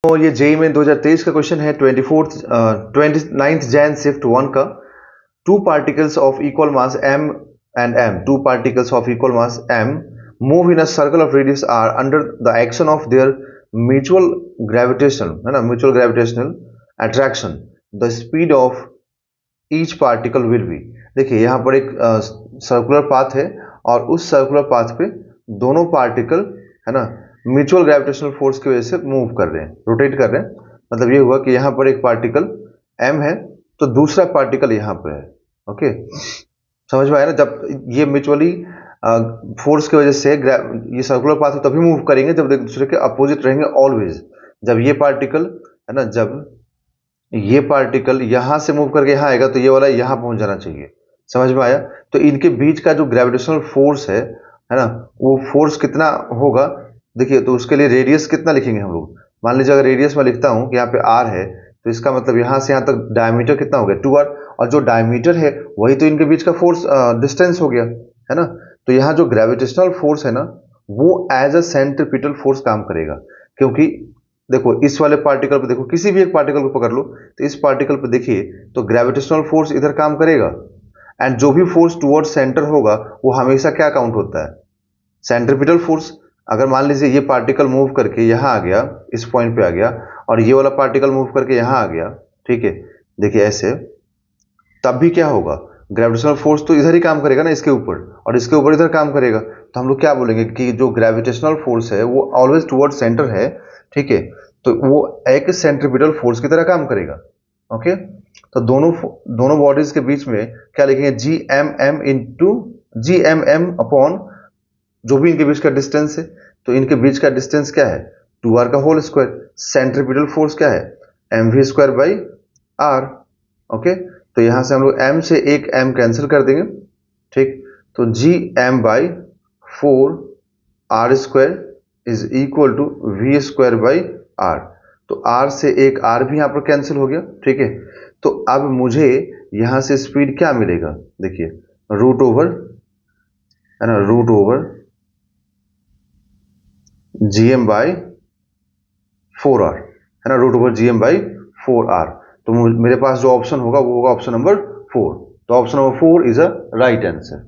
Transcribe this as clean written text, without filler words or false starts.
तो ये जेई में 2023 का क्वेश्चन है 29th जैन शिफ्ट 1 का। Two particles of equal mass m and m, two particles of equal mass m move in a circle of radius r under the action of their mutual gravitational, है ना, mutual gravitational attraction. The speed of each particle will be, देखिए यहाँ पर एक circular path है और उस circular path पे दोनों पार्टिकल, है ना, म्यूचुअल ग्रेविटेशनल फोर्स की वजह से मूव कर रहे हैं, रोटेट कर रहे हैं। मतलब ये हुआ कि यहाँ पर एक पार्टिकल m है तो दूसरा पार्टिकल यहाँ पे है। ओके, समझ में आया ना? जब ये म्यूचुअली फोर्स की वजह से ये सर्कुलर पाथ है तभी मूव करेंगे जब एक दूसरे के अपोजिट रहेंगे ऑलवेज। जब ये पार्टिकल, है ना, जब ये पार्टिकल यहाँ से मूव करके यहाँ आएगा तो ये वाला यहाँ पहुंच जाना चाहिए। समझ में आया? तो इनके बीच का जो ग्रेविटेशनल फोर्स है ना, वो फोर्स कितना होगा देखिए। तो उसके लिए रेडियस कितना लिखेंगे हम लोग। मान लीजिए अगर रेडियस में लिखता हूँ कि यहाँ पे r है तो इसका मतलब यहाँ से यहाँ तक डायमीटर कितना हो गया 2r, और जो डायमीटर है वही तो इनके बीच का फोर्स डिस्टेंस हो गया, है ना। तो यहाँ जो ग्रेविटेशनल फोर्स है ना वो एज अ सेंट्रीपिटल फोर्स काम करेगा, क्योंकि देखो इस वाले पार्टिकल पे देखो, किसी भी एक पार्टिकल को पकड़ लो तो इस पार्टिकल पे देखिए तो ग्रेविटेशनल फोर्स इधर काम करेगा, एंड जो भी फोर्स टुवर्ड सेंटर होगा वो हमेशा क्या काउंट होता है, सेंट्रीपिटल फोर्स। अगर मान लीजिए ये पार्टिकल मूव करके यहाँ आ गया, इस पॉइंट पे आ गया, और ये वाला पार्टिकल मूव करके यहाँ आ गया, ठीक है, देखिए ऐसे, तब भी क्या होगा, ग्रेविटेशनल फोर्स तो इधर ही काम करेगा ना, इसके ऊपर, और इसके ऊपर इधर काम करेगा। तो हम लोग क्या बोलेंगे कि जो ग्रेविटेशनल फोर्स है वो ऑलवेज टुवर्ड सेंटर है, ठीक है, तो वो एक सेंट्रीपिटल फोर्स की तरह काम करेगा। ओके, तो दोनों बॉडीज के बीच में क्या लिखेंगे, जी एम एम अपॉन जो भी इनके बीच का डिस्टेंस है। तो इनके बीच का डिस्टेंस क्या है, 2r का होल स्क्वायर। सेंट्रीपिटल फोर्स क्या है, mv square by r। Okay, तो यहां से हम लोग m से एक m कैंसिल कर देंगे, ठीक। तो G m by 4r square is equal to v square by r। तो r से एक r भी यहां पर कैंसिल हो गया, ठीक है। तो अब मुझे यहां से स्पीड क्या मिलेगा, देखिए रूट ओवर, है ना, root over gm by 4r, है ना, root over gm by 4r। तो मेरे पास जो ऑप्शन होगा वो होगा ऑप्शन नंबर 4। तो option number 4 is a right answer.